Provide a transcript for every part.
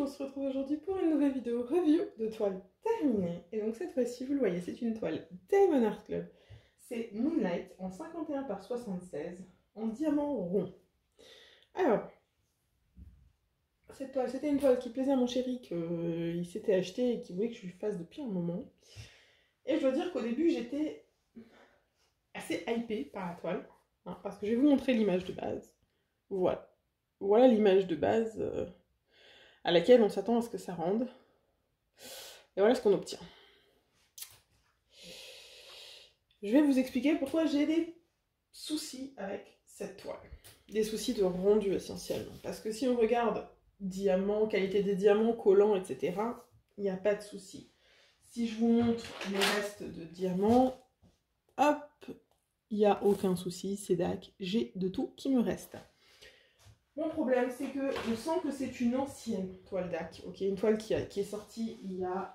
se retrouve aujourd'hui pour une nouvelle vidéo review de toile terminée. Et donc cette fois-ci, vous le voyez, c'est une toile Diamond Art Club. C'est Moonlight en 51 par 76 en diamant rond. Alors, cette toile, c'était une toile qui plaisait à mon chéri, qu'il s'était acheté et qu'il voulait que je lui fasse depuis un moment. Et je dois dire qu'au début, j'étais assez hypée par la toile, hein, parce que je vais vous montrer l'image de base. Voilà. Voilà l'image de base à laquelle on s'attend à ce que ça rende. Et voilà ce qu'on obtient. Je vais vous expliquer pourquoi j'ai des soucis avec cette toile. Des soucis de rendu essentiellement. Parce que si on regarde diamant, qualité des diamants, collants, etc., il n'y a pas de souci. Si je vous montre les restes de diamants, hop, il n'y a aucun souci, c'est dac, j'ai de tout qui me reste. Mon problème, c'est que je sens que c'est une ancienne toile DAC, ok, une toile qui est sortie il y a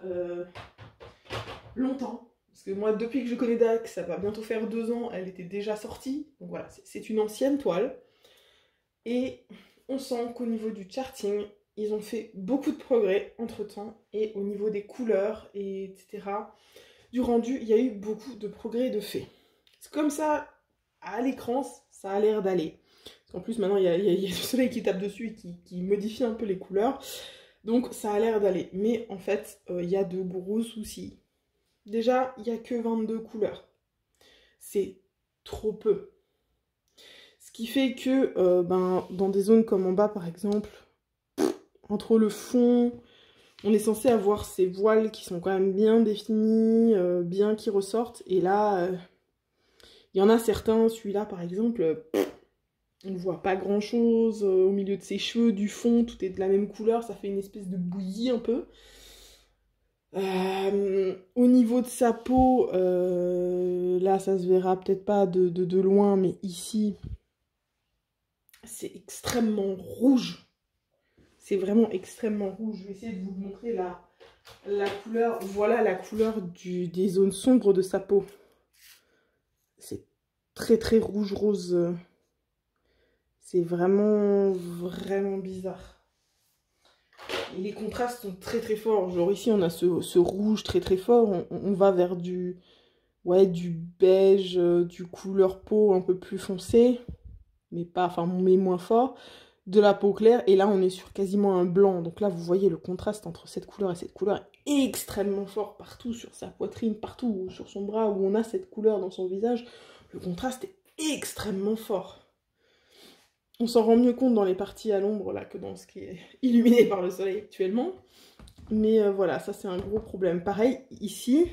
longtemps. Parce que moi, depuis que je connais DAC, ça va bientôt faire 2 ans, elle était déjà sortie. Donc voilà, c'est une ancienne toile. Et on sent qu'au niveau du charting, ils ont fait beaucoup de progrès entre-temps. Et au niveau des couleurs, etc., du rendu, il y a eu beaucoup de progrès de fait. C'est comme ça, à l'écran, ça a l'air d'aller. En plus, maintenant, il y a le soleil qui tape dessus et qui modifie un peu les couleurs. Donc, ça a l'air d'aller. Mais en fait, il y a de gros soucis. Déjà, il n'y a que 22 couleurs. C'est trop peu. Ce qui fait que dans des zones comme en bas, par exemple, entre le fond, on est censé avoir ces voiles qui sont quand même bien définis, bien qui ressortent. Et là, il y en a certains, celui-là, par exemple... on ne voit pas grand chose au milieu de ses cheveux, du fond, tout est de la même couleur, ça fait une espèce de bouillie un peu. Au niveau de sa peau, là ça se verra peut-être pas de loin, mais ici, c'est extrêmement rouge. C'est vraiment extrêmement rouge. Je vais essayer de vous montrer la couleur. Voilà la couleur des zones sombres de sa peau. C'est très très rouge rose. C'est vraiment bizarre. Et les contrastes sont très très forts. Genre ici on a ce rouge très très fort. On va vers du beige, du couleur peau un peu plus foncé. Mais moins fort. De la peau claire. Et là on est sur quasiment un blanc. Donc là vous voyez le contraste entre cette couleur et cette couleur est extrêmement fort. Partout sur sa poitrine, partout sur son bras où on a cette couleur dans son visage. Le contraste est extrêmement fort. On s'en rend mieux compte dans les parties à l'ombre là que dans ce qui est illuminé par le soleil actuellement. Mais voilà, ça c'est un gros problème. Pareil, ici,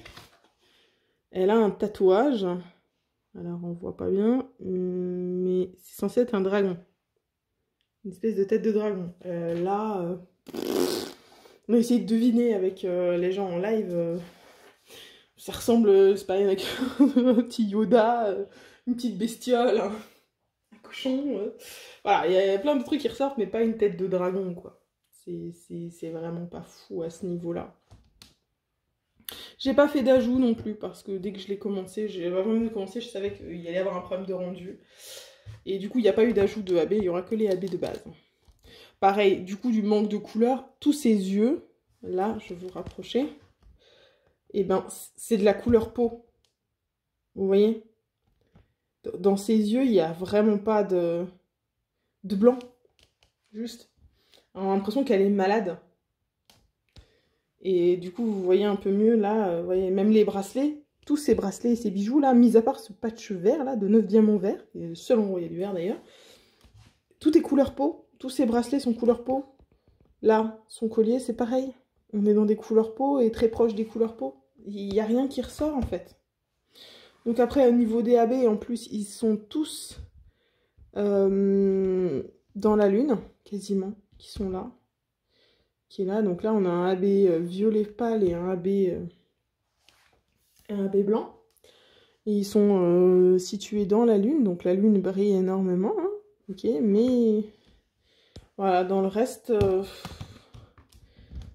elle a un tatouage. Alors on voit pas bien, mais c'est censé être un dragon. Une espèce de tête de dragon. Là, on a essayé de deviner avec les gens en live. Ça ressemble, c'est pareil, avec un petit Yoda, une petite bestiole. Cochon, voilà, il y a plein de trucs qui ressortent, mais pas une tête de dragon, quoi. C'est vraiment pas fou à ce niveau-là. J'ai pas fait d'ajout non plus, parce que dès que je l'ai commencé, je savais qu'il y allait y avoir un problème de rendu. Et du coup, il n'y a pas eu d'ajout de AB, il y aura que les AB de base. Pareil, du coup, du manque de couleur, tous ces yeux, là, je vais vous rapprocher, et ben, c'est de la couleur peau. Vous voyez ? Dans ses yeux, il n'y a vraiment pas de blanc. Juste. On a l'impression qu'elle est malade. Et du coup, vous voyez un peu mieux là, vous voyez, même les bracelets, tous ces bracelets et ces bijoux là, mis à part ce patch vert là, de 9 diamants verts, et le seul endroit où il y a du vert d'ailleurs, tout est couleur peau, tous ces bracelets sont couleur peau. Là, son collier, c'est pareil. On est dans des couleurs peau et très proche des couleurs peau. Il n'y a rien qui ressort en fait. Donc après, au niveau des AB, en plus, ils sont tous dans la lune, quasiment, qui sont là. Qui est là, donc là on a un AB violet pâle et un AB blanc. Et ils sont situés dans la lune, donc la lune brille énormément, hein, ok, mais voilà, dans le reste,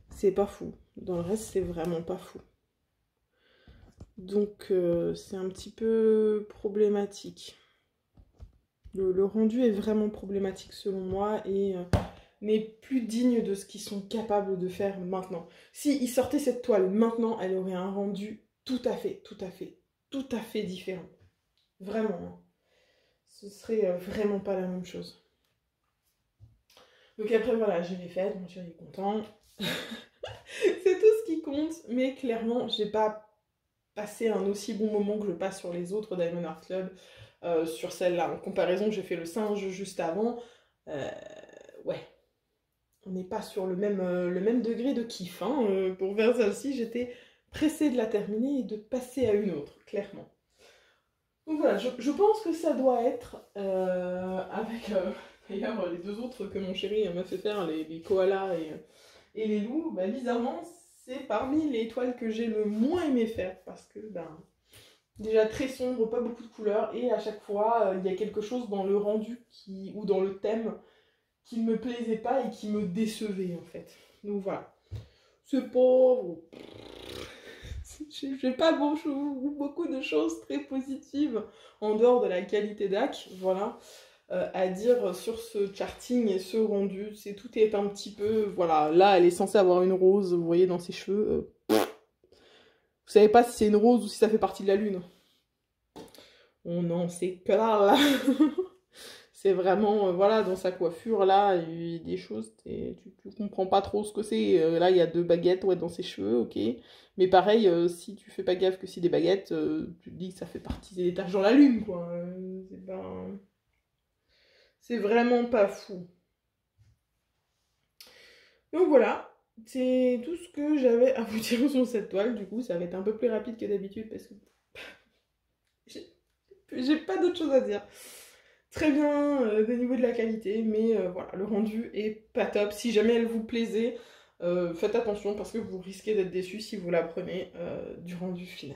c'est pas fou. Dans le reste, c'est vraiment pas fou. Donc c'est un petit peu problématique. Le rendu est vraiment problématique selon moi et n'est plus digne de ce qu'ils sont capables de faire maintenant. Si ils sortaient cette toile maintenant, elle aurait un rendu tout à fait différent. Vraiment. Hein. Ce serait vraiment pas la même chose. Donc après, voilà, je l'ai faite, mon chéri est content. C'est tout ce qui compte, mais clairement, j'ai pas passé un aussi bon moment que je passe sur les autres Diamond Art Club, sur celle-là. En comparaison, j'ai fait le singe juste avant. Ouais, on n'est pas sur le même degré de kiff. Hein. Pour faire celle-ci, j'étais pressée de la terminer et de passer à une autre, clairement. Donc voilà, je pense que ça doit être, avec d'ailleurs les deux autres que mon chéri m'a fait faire, les koalas et les loups, bah, bizarrement, c'est parmi les toiles que j'ai le moins aimé faire, parce que, ben, déjà très sombre, pas beaucoup de couleurs, et à chaque fois, il y a quelque chose dans le rendu ou dans le thème qui ne me plaisait pas et qui me décevait, en fait. Donc voilà. C'est pauvre. J'ai pas beaucoup de choses très positives en dehors de la qualité d'AC, voilà, à dire sur ce charting et ce rendu. Tout est un petit peu, voilà, là elle est censée avoir une rose, vous voyez dans ses cheveux. Vous savez pas si c'est une rose ou si ça fait partie de la lune. On n'en sait que là. C'est vraiment, voilà, dans sa coiffure, là, il y a des choses, tu comprends pas trop ce que c'est. Là, il y a 2 baguettes, ouais, dans ses cheveux, ok. Mais pareil, si tu fais pas gaffe que c'est des baguettes, tu te dis que ça fait partie des taches dans la lune, quoi. C'est vraiment pas fou. Donc voilà, c'est tout ce que j'avais à vous dire sur cette toile. Du coup, ça va être un peu plus rapide que d'habitude, parce que j'ai pas d'autre chose à dire. Très bien au niveau de la qualité, mais voilà, le rendu est pas top. Si jamais elle vous plaisait, faites attention parce que vous risquez d'être déçus si vous la prenez du rendu final.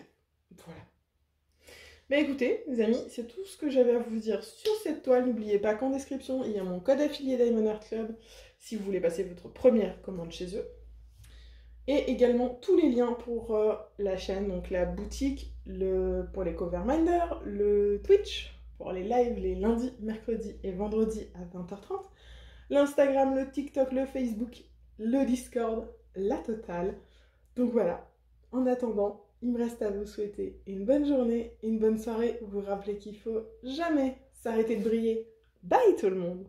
Voilà. Mais écoutez, les amis, c'est tout ce que j'avais à vous dire sur cette toile. N'oubliez pas qu'en description, il y a mon code affilié Diamond Art Club si vous voulez passer votre première commande chez eux. Et également tous les liens pour la chaîne, donc la boutique, pour les Coverminder, le Twitch, pour les lives les lundis, mercredis et vendredis à 20h30, l'Instagram, le TikTok, le Facebook, le Discord, la totale. Donc voilà, en attendant, il me reste à vous souhaiter une bonne journée, une bonne soirée. Vous vous rappelez qu'il faut jamais s'arrêter de briller. Bye tout le monde!